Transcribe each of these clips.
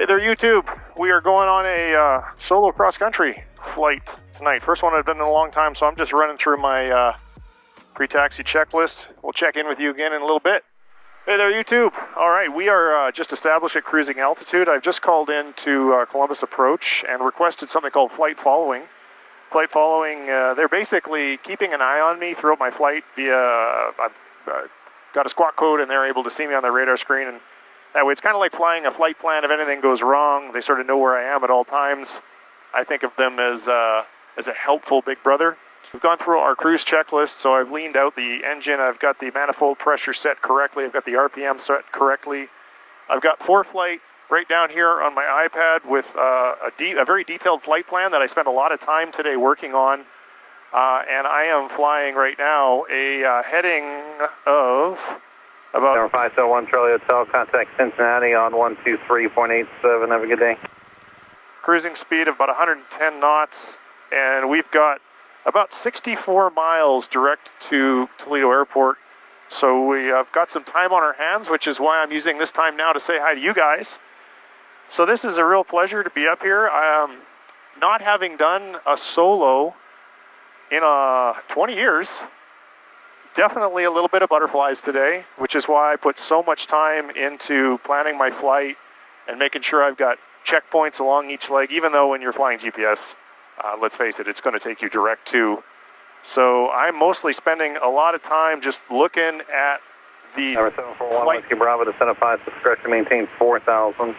Hey there, YouTube. We are going on a solo cross-country flight tonight. First one I've been in a long time, so I'm just running through my pre-taxi checklist. We'll check in with you again in a little bit. Hey there, YouTube. All right, we are just established at cruising altitude. I've just called in to Columbus Approach and requested something called flight following. Flight following, they're basically keeping an eye on me throughout my flight via, I've got a squawk code and they're able to see me on their radar screen, and that way it's kind of like flying a flight plan. If anything goes wrong, they sort of know where I am at all times. I think of them as a helpful big brother. We've gone through our cruise checklist, so I've leaned out the engine, I've got the manifold pressure set correctly, I've got the RPM set correctly. I've got ForeFlight right down here on my iPad with a very detailed flight plan that I spent a lot of time today working on. And I am flying right now a heading of about... 501 Charlie Hotel, contact Cincinnati on 123.87, have a good day. Cruising speed of about 110 knots, and we've got about 64 miles direct to Toledo Airport. So we have got some time on our hands, which is why I'm using this time now to say hi to you guys. So this is a real pleasure to be up here. Not having done a solo in 20 years, definitely a little bit of butterflies today, which is why I put so much time into planning my flight and making sure I've got checkpoints along each leg, even though when you're flying GPS, let's face it, it's going to take you direct to. So I'm mostly spending a lot of time just looking at the Number 741, Whiskey Bravo, descent of 5, discretion maintain 4,000.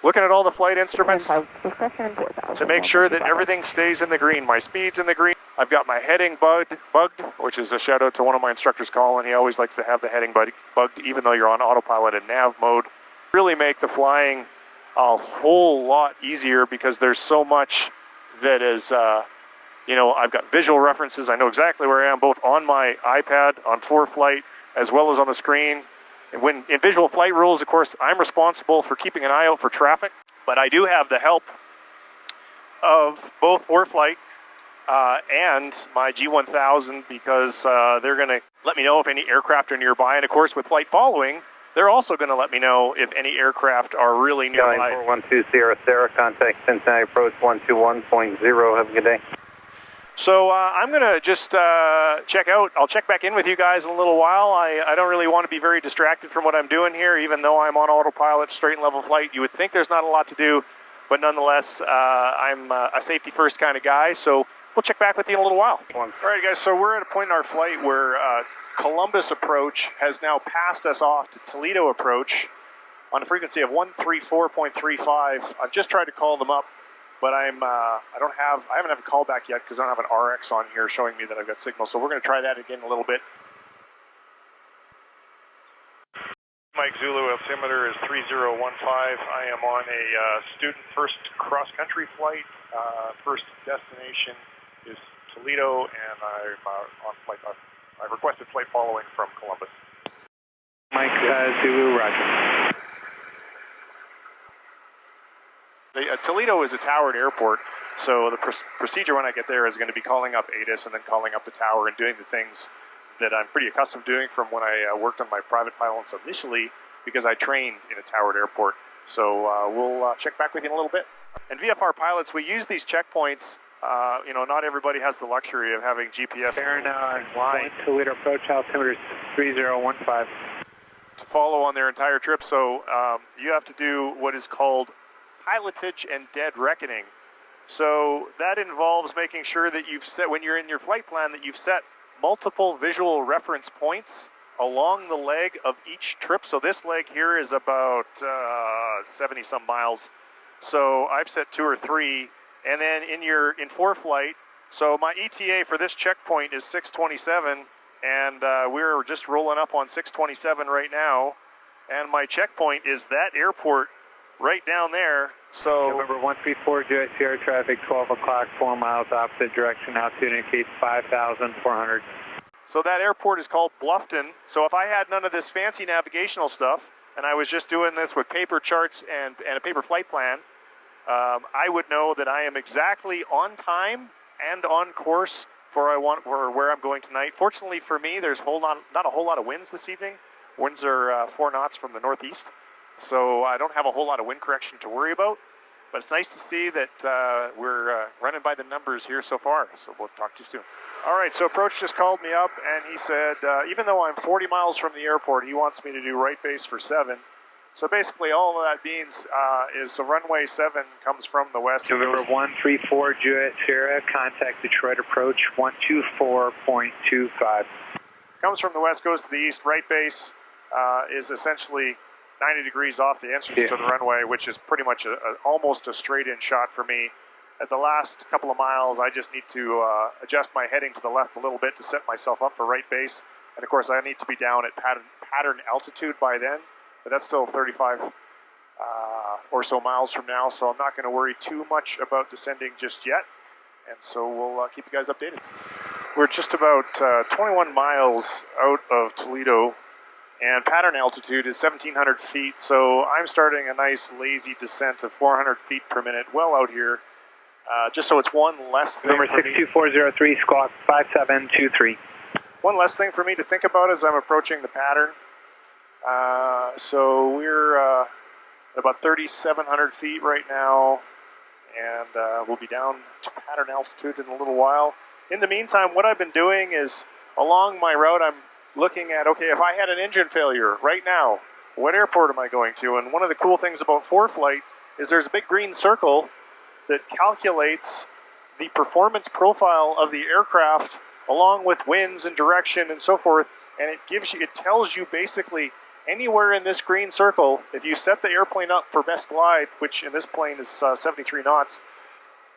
Looking at all the flight instruments to make sure that everything stays in the green. My speed's in the green. I've got my heading bugged, which is a shout out to one of my instructors, Colin. He always likes to have the heading bugged, even though you're on autopilot and nav mode. Really make the flying a whole lot easier because there's so much that is, you know, I've got visual references. I know exactly where I am, both on my iPad, on ForeFlight, as well as on the screen. And when in visual flight rules, of course, I'm responsible for keeping an eye out for traffic, but I do have the help of both ForeFlight and my G1000 because they're going to let me know if any aircraft are nearby. And of course, with flight following, they're also going to let me know if any aircraft are really nearby. 412 Sierra Sarah, contact Cincinnati approach 121.0. Have a good day. So I'm going to just check out. I'll check back in with you guys in a little while. I don't really want to be very distracted from what I'm doing here, even though I'm on autopilot, straight and level flight. You would think there's not a lot to do, but nonetheless, I'm a safety first kind of guy, so we'll check back with you in a little while. All right, guys, so we're at a point in our flight where Columbus Approach has now passed us off to Toledo Approach on a frequency of 134.35. I've just tried to call them up, but I haven't have a call back yet because I don't have an RX on here showing me that I've got signal. So we're going to try that again in a little bit. Mike Zulu, altimeter is 3015. I am on a student first cross-country flight. First destination is Toledo, and I'm on flight. I've requested flight following from Columbus. Mike Zulu, roger. Toledo is a towered airport, so the procedure when I get there is going to be calling up ATIS and then calling up the tower and doing the things that I'm pretty accustomed to doing from when I worked on my private pilots initially, because I trained in a towered airport. So we'll check back with you in a little bit. And VFR pilots, we use these checkpoints. You know, not everybody has the luxury of having GPS. Line Toledo approach, altimeter 3015. To follow on their entire trip, so you have to do what is called pilotage and dead reckoning. So that involves making sure that you've set, when you're in your flight plan, that you've set multiple visual reference points along the leg of each trip. So this leg here is about 70 some miles. So I've set 2 or 3, and then in ForeFlight, so my ETA for this checkpoint is 627, and we're just rolling up on 627 right now, and my checkpoint is that airport right down there. So November 134, Sierra traffic, 12 o'clock, 4 miles opposite direction, altitude indicates 5,400. So that airport is called Bluffton. So if I had none of this fancy navigational stuff, and I was just doing this with paper charts and a paper flight plan, I would know that I am exactly on time and on course for where I'm going tonight. Fortunately for me, there's not a whole lot of winds this evening. Winds are 4 knots from the northeast. so I don't have a whole lot of wind correction to worry about. But it's nice to see that we're running by the numbers here so far. So we'll talk to you soon. All right, so Approach just called me up, and he said, even though I'm 40 miles from the airport, he wants me to do right base for 7. So basically all of that means is the runway 7 comes from the west. November 134 Juliet Sierra, contact Detroit Approach 124.25. Comes from the west, goes to the east. Right base is essentially 90 degrees off the entrance to the runway, which is pretty much almost a straight-in shot for me. At the last couple of miles, I just need to adjust my heading to the left a little bit to set myself up for right base. And of course, I need to be down at pattern altitude by then, but that's still 35 or so miles from now, so I'm not going to worry too much about descending just yet. And so we'll keep you guys updated. We're just about 21 miles out of Toledo, and pattern altitude is 1,700 feet, so I'm starting a nice lazy descent of 400 feet per minute well out here, just so it's one less thing. Number 62403, squawk 5723. One less thing for me to think about as I'm approaching the pattern. So we're at about 3,700 feet right now, and we'll be down to pattern altitude in a little while. In the meantime, what I've been doing is, along my route, I'm looking at, okay, if I had an engine failure right now, what airport am I going to? And one of the cool things about ForeFlight is there's a big green circle that calculates the performance profile of the aircraft along with winds and direction and so forth, and it tells you basically anywhere in this green circle, if you set the airplane up for best glide, which in this plane is 73 knots.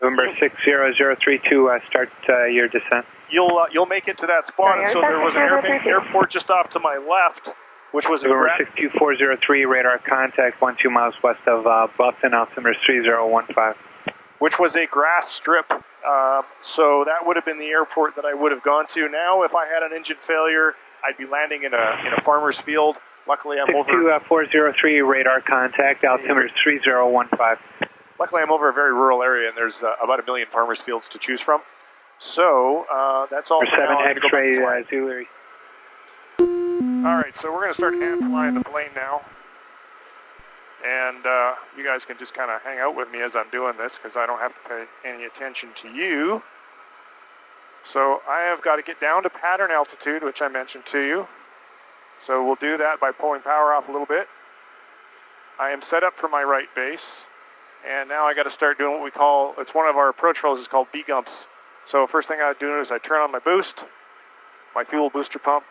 November 60032, start your descent. You'll make it to that spot. And so there was an airport just off to my left, which was November 62403, radar contact 12 miles west of Bluffton, altimeter 3015. Which was a grass strip. So that would have been the airport that I would have gone to. Now, if I had an engine failure, I'd be landing in a farmer's field. Luckily, I'm over 62403, radar contact, altimeter 3015. Luckily, I'm over a very rural area, and there's about 1 million farmers' fields to choose from. So that's all. 7 X-ray Zulu. All right, so we're going to start hand flying the plane now. And you guys can just kind of hang out with me as I'm doing this, because I don't have to pay any attention to you. So I have got to get down to pattern altitude, which I mentioned to you. So we'll do that by pulling power off a little bit. I am set up for my right base. And now I got to start doing what we call, it's one of our approach rolls, it's called B-gumps. So first thing I do is I turn on my boost, my fuel booster pump,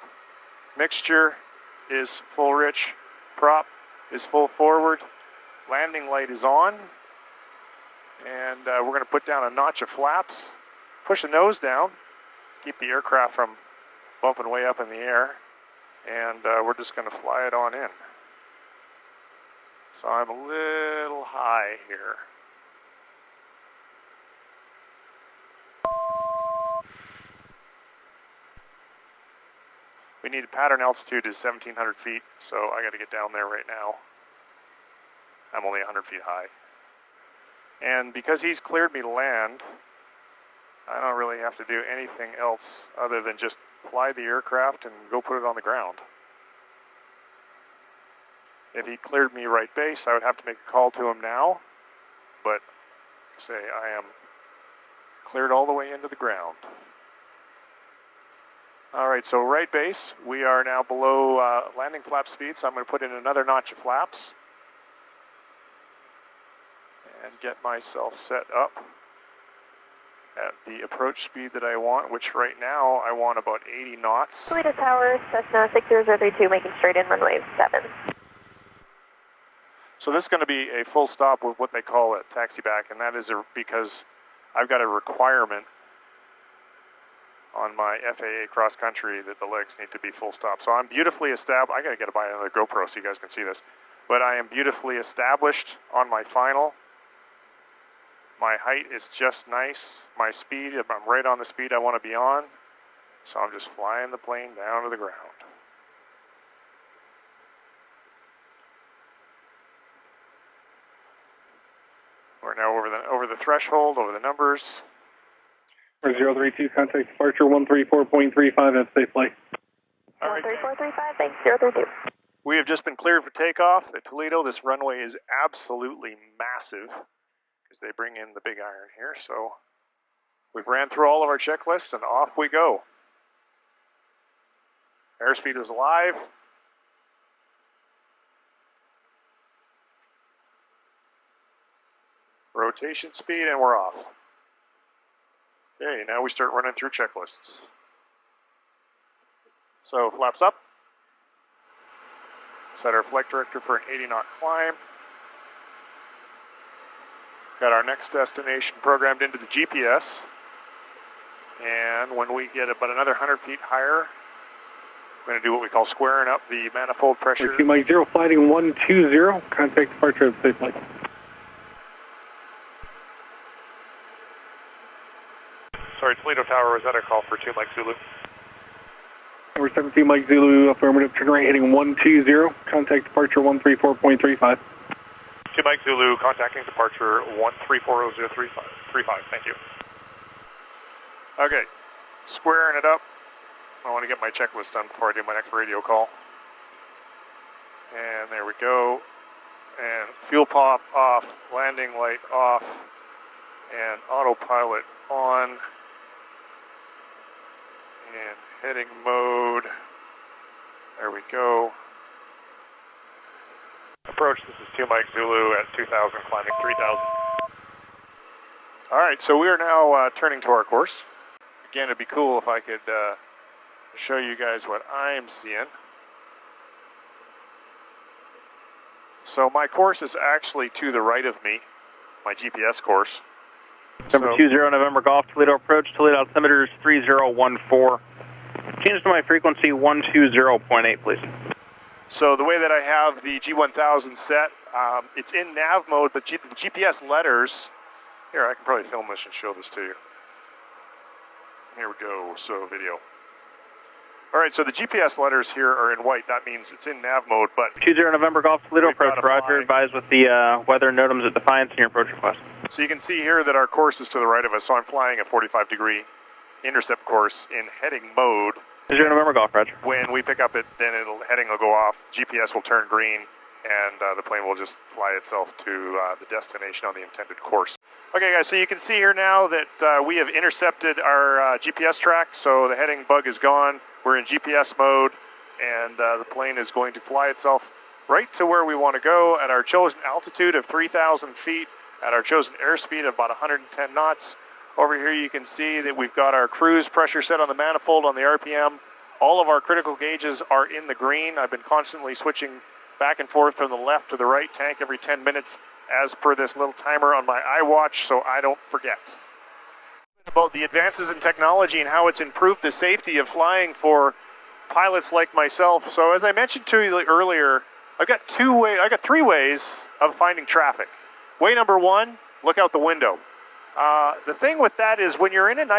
mixture is full rich, prop is full forward, landing light is on, and we're going to put down a notch of flaps, push the nose down, keep the aircraft from bumping way up in the air, and we're just going to fly it on in. So I'm a little high here. We need pattern altitude is 1,700 feet, so I got to get down there right now. I'm only 100 feet high. And because he's cleared me to land, I don't really have to do anything else other than just fly the aircraft and go put it on the ground. If he cleared me right base, I would have to make a call to him now, but say I am cleared all the way into the ground. All right, so right base, we are now below landing flap speed, so I'm going to put in another notch of flaps and get myself set up at the approach speed that I want, which right now I want about 80 knots. Toledo Tower, Cessna 60032, making straight in runway 7. So this is going to be a full stop with what they call a taxi back, and that is because I've got a requirement on my FAA cross country that the legs need to be full stop. So I'm beautifully established. I got to get by another GoPro so you guys can see this. But I am beautifully established on my final. My height is just nice. My speed, I'm right on the speed I want to be on. So I'm just flying the plane down to the ground. We're now over the threshold, over the numbers. 032, contact departure 134.35 at safe flight. All right. 13435, thanks, 032. We have just been cleared for takeoff at Toledo. This runway is absolutely massive because they bring in the big iron here. So we've ran through all of our checklists and off we go. Airspeed is alive. Rotation speed, and we're off. Okay, now we start running through checklists. So flaps up. Set our flight director for an 80 knot climb. Got our next destination programmed into the GPS. And when we get about another 100 feet higher, we're going to do what we call squaring up the manifold pressure. Mike 0, flighting 120, contact departure of safe flight. Sorry, Toledo Tower, was that a call for 2 Mike Zulu? Number 17 Mike Zulu, affirmative, turn right heading 120, contact departure 134.35. 2 Mike Zulu, contacting departure 134.035. Thank you. Okay, squaring it up. I want to get my checklist done before I do my next radio call. And there we go. And fuel pop off, landing light off, and autopilot on. And heading mode. There we go. Approach, this is 2 Mike Zulu at 2,000, climbing 3,000. All right, so we are now turning to our course. Again, it'd be cool if I could show you guys what I'm seeing. So my course is actually to the right of me, my GPS course. Number 20 November Golf, Toledo approach, Toledo altimeter is 3014. Change to my frequency 120.8, please. So the way that I have the G1000 set, it's in nav mode, but the GPS letters, here, I can probably film this and show this to you. Here we go, so video. All right, so the GPS letters here are in white. That means it's in nav mode, but 20 November Golf, Toledo approach, roger, advised with the weather NOTAMs at defiance in your approach request. So you can see here that our course is to the right of us, so I'm flying a 45-degree intercept course in heading mode. 20 November Golf, roger. When we pick up it, then heading will go off, GPS will turn green, and the plane will just fly itself to the destination on the intended course. Okay guys, so you can see here now that we have intercepted our GPS track, so the heading bug is gone. We're in GPS mode, and the plane is going to fly itself right to where we want to go at our chosen altitude of 3,000 feet, at our chosen airspeed of about 110 knots. Over here you can see that we've got our cruise pressure set on the manifold on the RPM. All of our critical gauges are in the green. I've been constantly switching back and forth from the left to the right tank every 10 minutes as per this little timer on my iWatch, so I don't forget. About the advances in technology and how it's improved the safety of flying for pilots like myself. So as I mentioned to you earlier, I got 3 ways of finding traffic. Way number 1, look out the window. The thing with that is when you're in an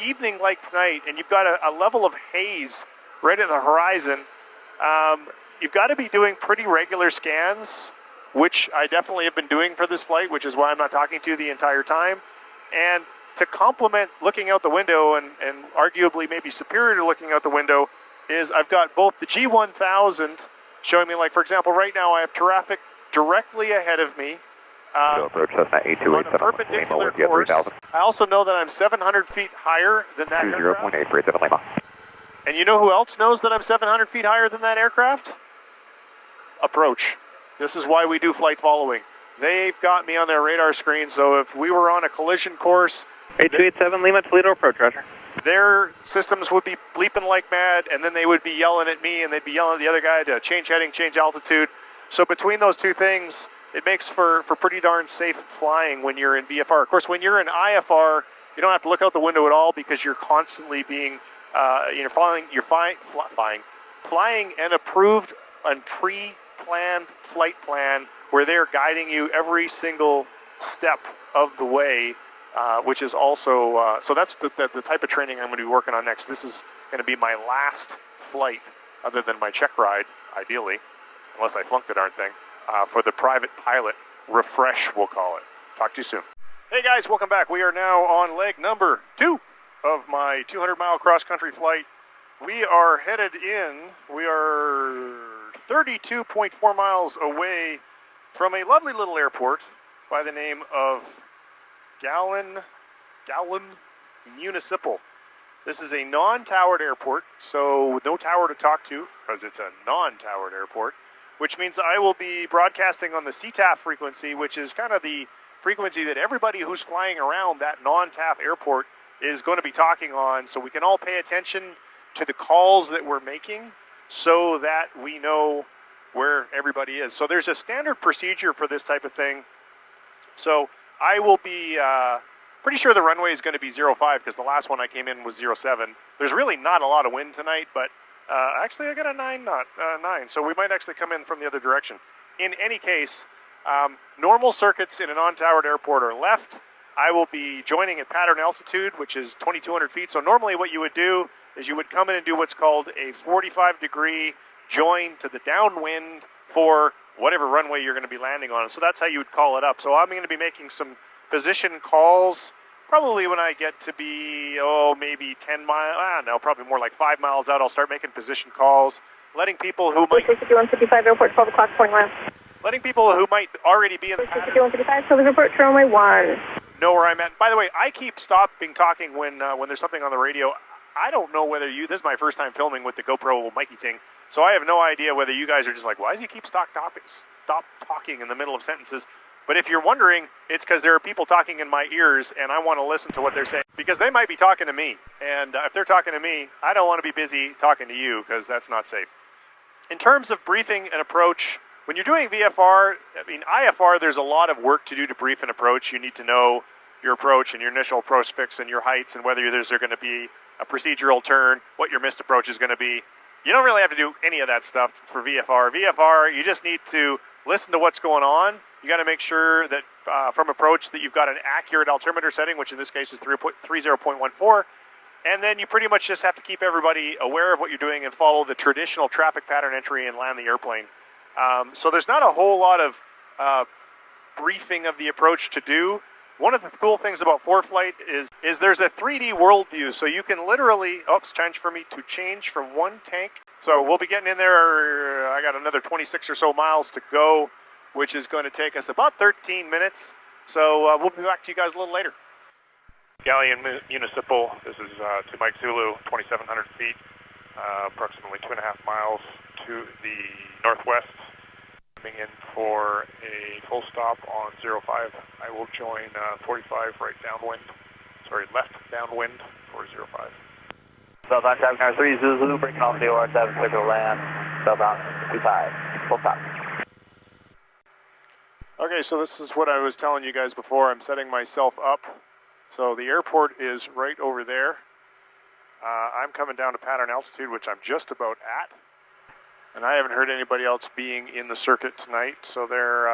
evening like tonight and you've got a level of haze right at the horizon, you've got to be doing pretty regular scans, which I definitely have been doing for this flight, which is why I'm not talking to you the entire time. And to complement looking out the window and arguably maybe superior to looking out the window is I've got both the G1000 showing me, like for example, right now I have traffic directly ahead of me. Approach Cessna 8287 on a perpendicular course. I also know that I'm 700 feet higher than that aircraft. 20.837 Lima. And you know who else knows that I'm 700 feet higher than that aircraft? Approach. This is why we do flight following. They've got me on their radar screen, so if we were on a collision course... 8287 Lima, Toledo approach, roger. Their systems would be bleeping like mad, and then they would be yelling at me, and they'd be yelling at the other guy to change heading, change altitude. So between those two things, it makes for pretty darn safe flying when you're in VFR. Of course, when you're in IFR, you don't have to look out the window at all because you're constantly being, flying an approved and pre-planned flight plan where they're guiding you every single step of the way, which is also, so that's the type of training I'm going to be working on next. This is going to be my last flight, other than my check ride, ideally, unless I flunk the darn thing. For the private pilot refresh, we'll call it. Talk to you soon. Hey guys, welcome back. We are now on leg number 2 of my 200-mile cross-country flight. We are headed in. We are 32.4 miles away from a lovely little airport by the name of Galion Municipal. This is a non-towered airport, so no tower to talk to because it's a non-towered airport, which means I will be broadcasting on the CTAF frequency, which is kind of the frequency that everybody who's flying around that non-TAF airport is going to be talking on, so we can all pay attention to the calls that we're making so that we know where everybody is. So there's a standard procedure for this type of thing. So I will be pretty sure the runway is going to be 05 because the last one I came in was 07. There's really not a lot of wind tonight, but actually I got a 9 knot, 9, so we might actually come in from the other direction. In any case, normal circuits in a non-towered airport are left. I will be joining at pattern altitude, which is 2,200 feet. So normally what you would do is you would come in and do what's called a 45-degree join to the downwind for whatever runway you're going to be landing on. So that's how you would call it up. So I'm going to be making some position calls probably when I get to be, maybe 10 miles, probably more like 5 miles out. I'll start making position calls, letting people who might... 155 airport, 12 o'clock, pouring left. Letting people who might already be in the pattern... 155, Toledo airport, runway 1. Know where I'm at. By the way, I keep stopping talking when there's something on the radio. I don't know whether this is my first time filming with the GoPro Mikey thing, so I have no idea whether you guys are just like, why does he keep stop talking in the middle of sentences? But if you're wondering, it's because there are people talking in my ears, and I want to listen to what they're saying, because they might be talking to me. And if they're talking to me, I don't want to be busy talking to you, because that's not safe. In terms of briefing and approach, when you're doing VFR, IFR, there's a lot of work to do to brief an approach. You need to know your approach and your initial approach fix and your heights and whether there's going to be a procedural turn, what your missed approach is going to be. You don't really have to do any of that stuff for VFR. VFR, you just need to listen to what's going on. You got to make sure that from approach that you've got an accurate altimeter setting, which in this case is 30.14. And then you pretty much just have to keep everybody aware of what you're doing and follow the traditional traffic pattern entry and land the airplane. So there's not a whole lot of briefing of the approach to do. One of the cool things about ForeFlight is there's a 3D worldview, so you can literally, it's time for me to change from one tank. So we'll be getting in there, I got another 26 or so miles to go, which is going to take us about 13 minutes. So we'll be back to you guys a little later. Galion Municipal, this is 2 Mike Zulu, 2,700 feet, approximately 2.5 miles to the northwest. Coming in for a full stop on 05. I will join 45 right downwind, left downwind for 05. Southbound traffic car 3 Zulu, breaking off the OR7, clear to land, southbound 25, full stop. Okay, so this is what I was telling you guys before. I'm setting myself up. So the airport is right over there. I'm coming down to pattern altitude, which I'm just about at. And I haven't heard anybody else being in the circuit tonight, so they're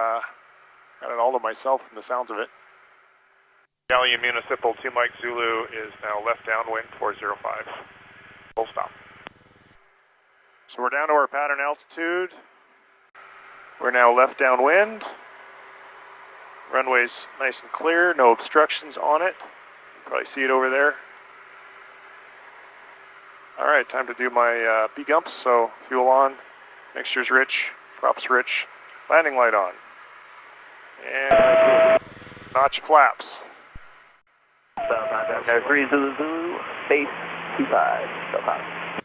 got it all to myself from the sounds of it. Galion Municipal 2 Mike Zulu is now left downwind 405. Full stop. So we're down to our pattern altitude. We're now left downwind. Runway's nice and clear, no obstructions on it. You can probably see it over there. All right, time to do my B-gumps. So fuel on, mixture's rich, props rich, landing light on. And notch flaps. Southbound traffic car 3 Zulu, base 25, southbound.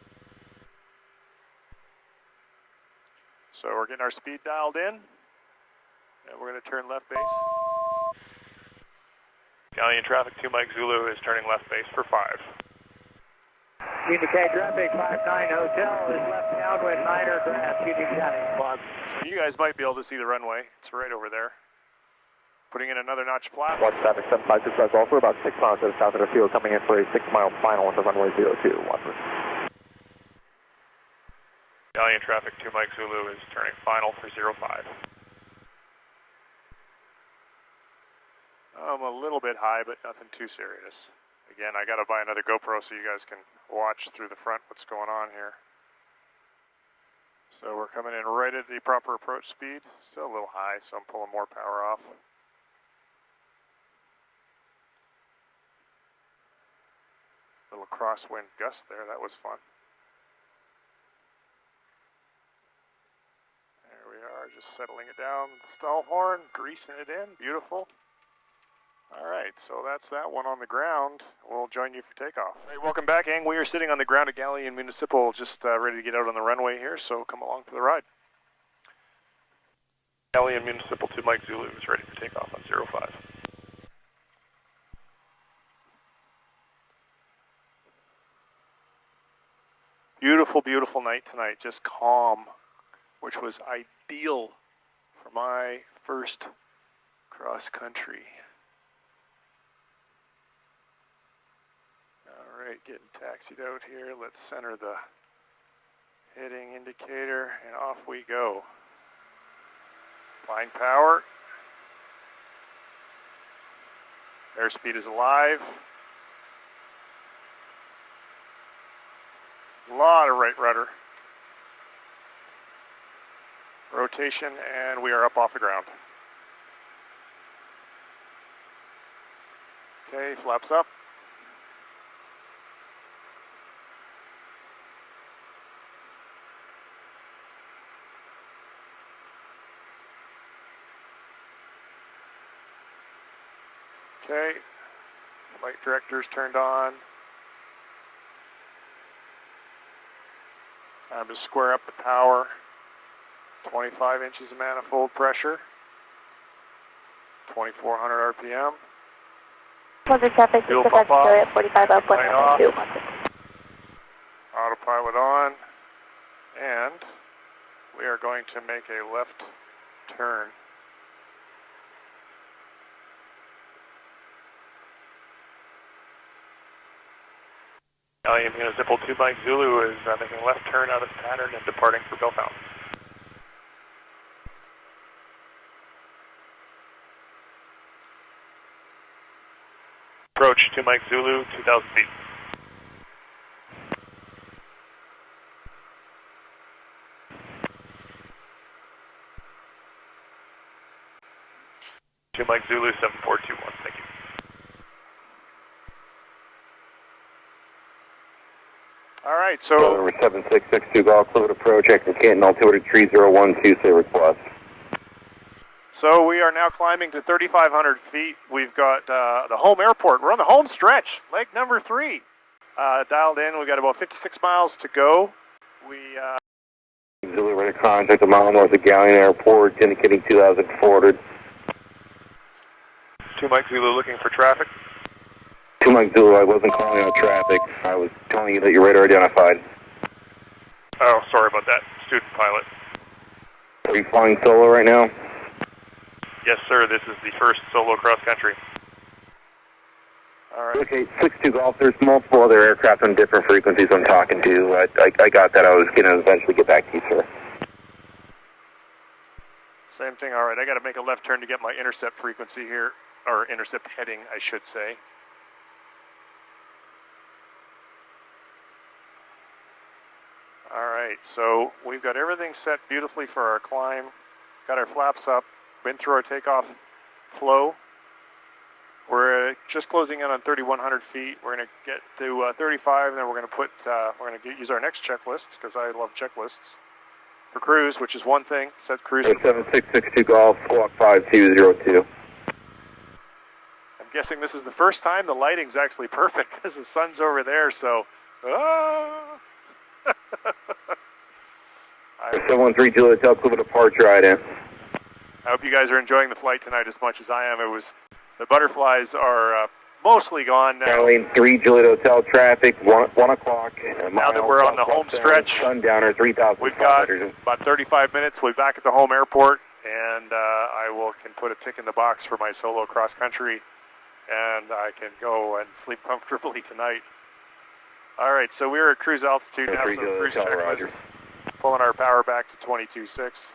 So we're getting our speed dialed in. And we're going to turn left base. Galion traffic 2 Mike Zulu is turning left base for 5. Union K traffic 59 Hotel is left downwind 9er grass, Union County. So you guys might be able to see the runway. It's right over there. Putting in another notch flap. Watch traffic 756 also about 6 miles to the south of the field, coming in for a 6-mile final on the runway 02. Watford. Galion traffic 2 Mike Zulu is turning final for 05. I'm a little bit high, but nothing too serious. Again, I got to buy another GoPro so you guys can watch through the front what's going on here. So we're coming in right at the proper approach speed. Still a little high, so I'm pulling more power off. Little crosswind gust there, that was fun. just settling it down, the stall horn, greasing it in, beautiful. All right, so that's that one on the ground. We'll join you for takeoff. All right, welcome back, Ang. We are sitting on the ground at Galion Municipal, just ready to get out on the runway here, so come along for the ride. Galion Municipal to Mike Zulu is ready for takeoff on 05. Beautiful, beautiful night tonight, just calm, which was ideal for my first cross country. All right, getting taxied out here. Let's center the heading indicator and off we go. Line power. Airspeed is alive. A lot of right rudder. Rotation, and we are up off the ground. Okay, flaps up. Okay, flight director's turned on. Time to square up the power. 25 inches of manifold pressure. 2,400 RPM. Fuel pump off. 45 up, Line off. Autopilot on. And we are going to make a left turn. Galion Municipal 2 Mike Zulu is making a left turn out of the pattern and departing for Bellfountain. Approach 2 Mike Zulu, 2,000 feet. Two Mike Zulu 7421, thank you. All right, so... Number 7662 Golf, fluid approach, exit Canton, altimeter 3012, say request. So we are now climbing to 3,500 feet. We've got the home airport. We're on the home stretch, leg number 3. Dialed in, we've got about 56 miles to go. We... Zulu ready to contact a mile north of Galion Airport, indicating 2,400. 2 Mike Zulu looking for traffic. 2 Mike Zulu, I wasn't calling out traffic. I was telling you that your radar identified. Oh, sorry about that, student pilot. Are you flying solo right now? Yes, sir, this is the first solo cross country. All right. Okay, 62 Golf, there's multiple other aircraft on different frequencies I'm talking to. I got that. I was going to eventually get back to you, sir. Same thing, all right. I got to make a left turn to get my intercept frequency here, or intercept heading, I should say. All right, so we've got everything set beautifully for our climb. Got our flaps up, been through our takeoff flow. We're just closing in on 3,100 feet. We're going to get to 35, and then we're going to put, use our next checklist, because I love checklists, for cruise, which is one thing, set cruise. 7662 Golf, squawk 5202. I'm guessing this is the first time the lighting's actually perfect, because the sun's over there, so, 713 Juliet Delta with departure IDM. I hope you guys are enjoying the flight tonight as much as I am. The butterflies are mostly gone now. Lane 3 Juliet Hotel traffic, 1 o'clock. Now that we're on the home stretch, Sundowner 3,000. We've got about 35 minutes. We'll be back at the home airport, and can put a tick in the box for my solo cross country, and I can go and sleep comfortably tonight. All right, so we're at cruise altitude now, so cruise checklist. Pulling our power back to 22.6.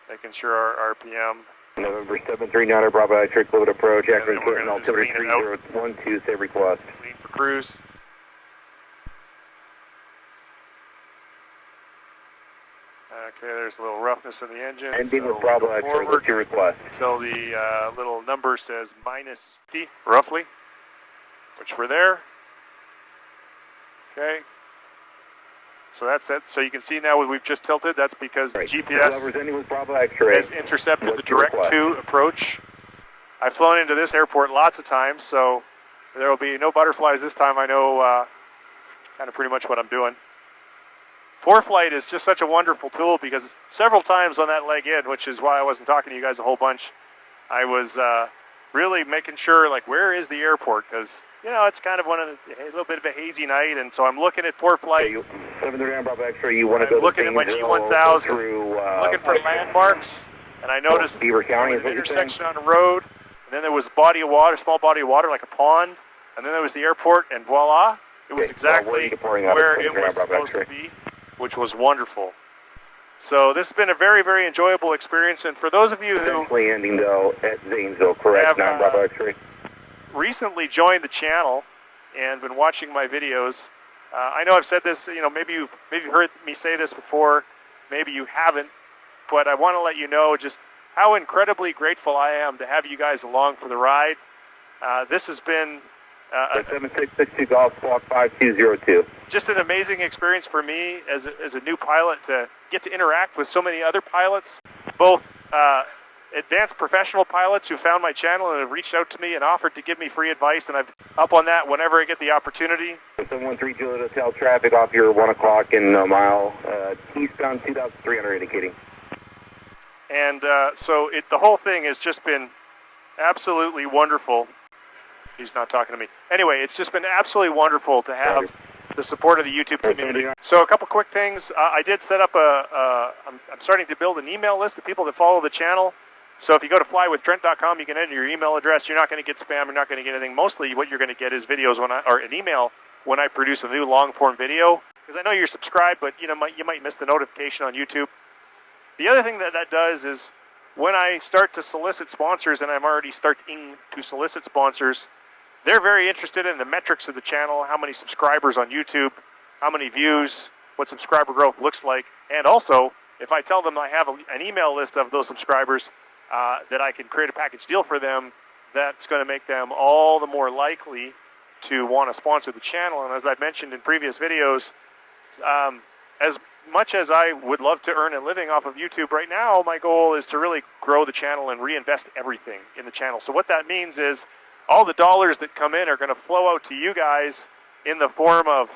Making sure our RPM. November 739 Bravo Electric, fluid approach, accurate Canton, altimeter 3012, say request. Lean for cruise. Okay, there's a little roughness in the engine. Ending with Bravo Electric, what's your request? Until the little number says minus D, roughly, which we're there. Okay. So that's it. So you can see now we've just tilted. That's because the GPS has intercepted the direct to approach. I've flown into this airport lots of times, so there will be no butterflies this time. I know kind of pretty much what I'm doing. ForeFlight is just such a wonderful tool because several times on that leg in, which is why I wasn't talking to you guys a whole bunch, I was really making sure, like, where is the airport? Because, you know, it's kind of a little bit of a hazy night, and so I'm looking at ForeFlight. I'm looking at my G1000, looking for landmarks, and I noticed there was an intersection on a road, and then there was a body of water, small body of water, like a pond, and then there was the airport, and voila, it was exactly where it was supposed to be, which was wonderful. So this has been a very, very enjoyable experience, and for those of you who ending though at Zanesville, correct? 9 Bravo X-ray. Recently joined the channel and been watching my videos. I know I've said this, you know, maybe you've heard me say this before, maybe you haven't, but I want to let you know just how incredibly grateful I am to have you guys along for the ride. This has been 7662 Golf Squawk 5202. Just an amazing experience for me as a new pilot to get to interact with so many other pilots, both advanced professional pilots who found my channel and have reached out to me and offered to give me free advice, and I'm up on that whenever I get the opportunity. 713 Juliet Hotel traffic off your 1 o'clock in a mile, eastbound 2,300 indicating. And so the whole thing has just been absolutely wonderful. He's not talking to me. Anyway, it's just been absolutely wonderful to have the support of the YouTube community. So a couple quick things. I did set up I'm starting to build an email list of people that follow the channel. So if you go to flywithtrent.com, you can enter your email address. You're not going to get spam. You're not going to get anything. Mostly what you're going to get is videos or an email when I produce a new long-form video. Because I know you're subscribed, but you might miss the notification on YouTube. The other thing that does is when I start to solicit sponsors, and I'm already starting to solicit sponsors, they're very interested in the metrics of the channel, how many subscribers on YouTube, how many views, what subscriber growth looks like, and also, if I tell them I have an email list of those subscribers, that I can create a package deal for them, that's going to make them all the more likely to want to sponsor the channel. And as I've mentioned in previous videos, as much as I would love to earn a living off of YouTube right now, my goal is to really grow the channel and reinvest everything in the channel. So what that means is all the dollars that come in are going to flow out to you guys in the form of,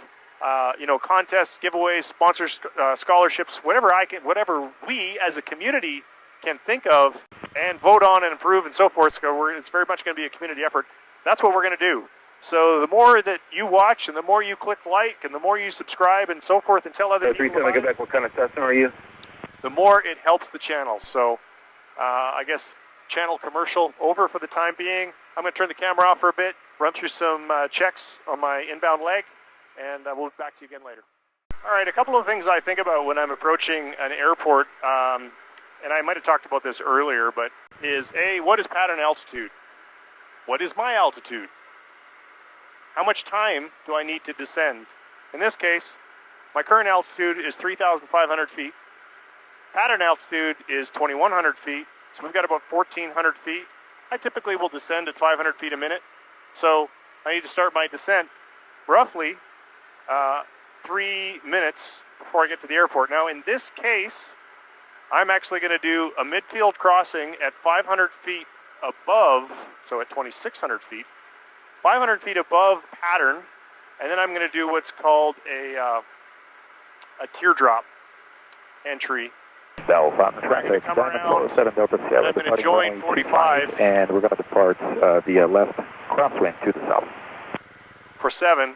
contests, giveaways, sponsors, scholarships, whatever we as a community can think of and vote on and improve and so forth. So it's very much going to be a community effort. That's what we're going to do. So the more that you watch and the more you click like and the more you subscribe and so forth and tell other people about it, what kind of Cessna are you? the more it helps the channel. So I guess channel commercial over for the time being. I'm going to turn the camera off for a bit, run through some checks on my inbound leg, and we'll be back to you again later. All right, a couple of things I think about when I'm approaching an airport, and I might have talked about this earlier, but is A, what is pattern altitude? What is my altitude? How much time do I need to descend? In this case, my current altitude is 3,500 feet. Pattern altitude is 2,100 feet, so we've got about 1,400 feet. I typically will descend at 500 feet a minute, so I need to start my descent roughly 3 minutes before I get to the airport. Now, in this case, I'm actually going to do a midfield crossing at 500 feet above, so at 2,600 feet, 500 feet above pattern, and then I'm going to do what's called a teardrop entry. Bell Fountain traffic, Diamond 7 Delta Sierra, I'm going to join 45 and we're going to depart via left crosswind to the south. for 07,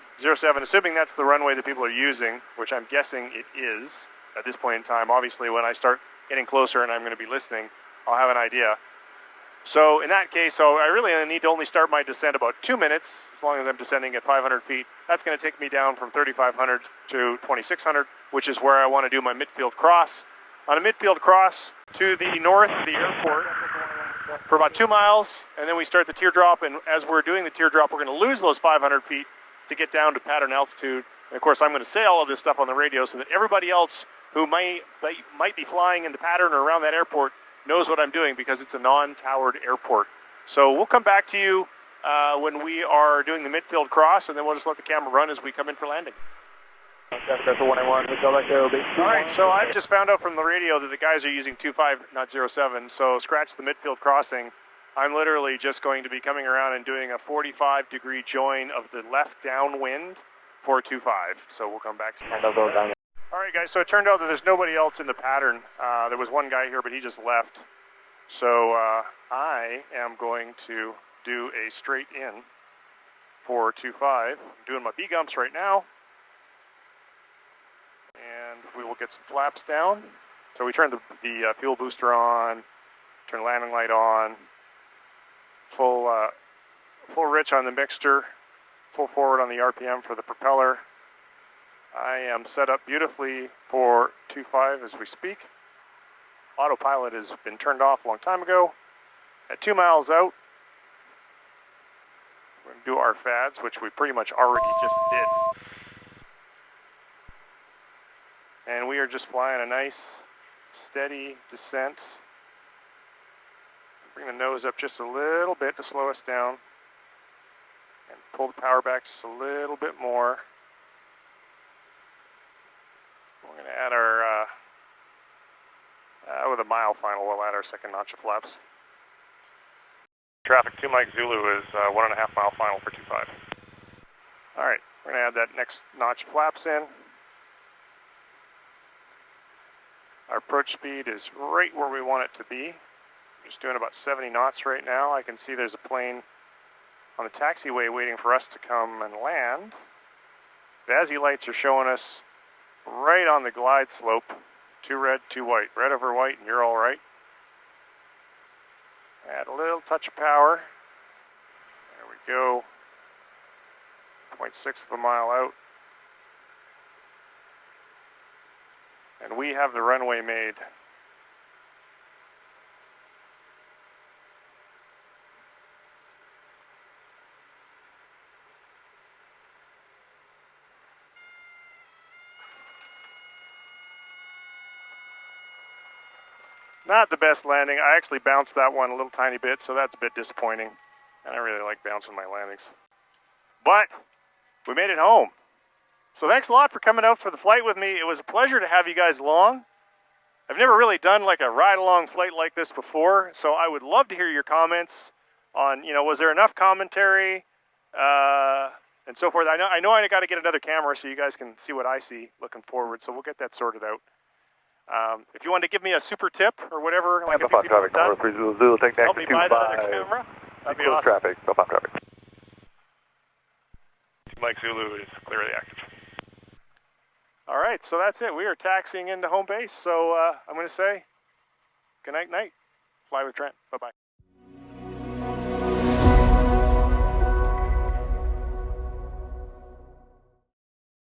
assuming that's the runway that people are using, which I'm guessing it is at this point in time. Obviously, when I start getting closer and I'm going to be listening, I'll have an idea. So in that case, I really need to only start my descent about 2 minutes, as long as I'm descending at 500 feet. That's going to take me down from 3,500 to 2,600, which is where I want to do my midfield cross. On a midfield cross to the north of the airport for about 2 miles, and then we start the teardrop, and as we're doing the teardrop, we're going to lose those 500 feet to get down to pattern altitude. And of course, I'm going to say all of this stuff on the radio so that everybody else who might be flying in the pattern or around that airport knows what I'm doing, because it's a non-towered airport. So we'll come back to you when we are doing the midfield cross, and then we'll just let the camera run as we come in for landing. Alright, so I've just found out from the radio that the guys are using 25, not 07, so scratch the midfield crossing. I'm literally just going to be coming around and doing a 45-degree join of the left downwind for 25, so we'll come back to that. Alright guys, so it turned out that there's nobody else in the pattern. There was one guy here, but he just left. So I am going to do a straight in for 25. I'm doing my B-gumps right now. And we will get some flaps down. So we turn the fuel booster on, turn the landing light on, full rich on the mixture, full forward on the RPM for the propeller. I am set up beautifully for 25 as we speak. Autopilot has been turned off a long time ago. At 2 miles out, we're going to do our fads, which we pretty much already just did. And we are just flying a nice, steady descent. Bring the nose up just a little bit to slow us down. And pull the power back just a little bit more. We're going to add our, with a mile final, we'll add our second notch of flaps. Traffic 2 Mike Zulu is 1.5 mile final for 25. Alright, we're going to add that next notch of flaps in. Our approach speed is right where we want it to be. We're just doing about 70 knots right now. I can see there's a plane on the taxiway waiting for us to come and land. The ASI lights are showing us right on the glide slope. 2 red, 2 white. Red over white, and you're all right. Add a little touch of power. There we go. 0.6 of a mile out. And we have the runway made. Not the best landing. I actually bounced that one a little tiny bit, so that's a bit disappointing. I don't really like bouncing my landings. But we made it home. So thanks a lot for coming out for the flight with me. It was a pleasure to have you guys along. I've never really done like a ride-along flight like this before, so I would love to hear your comments on, was there enough commentary and so forth. I know I got to get another camera so you guys can see what I see looking forward, so we'll get that sorted out. If you want to give me a super tip or whatever, like Buff traffic, number 300, take help me buy that other camera, that'd be awesome. Traffic, Buff traffic. Mike Zulu is clearly active. All right, so that's it. We are taxiing into home base, so I'm going to say good night, fly with Trent. Bye-bye.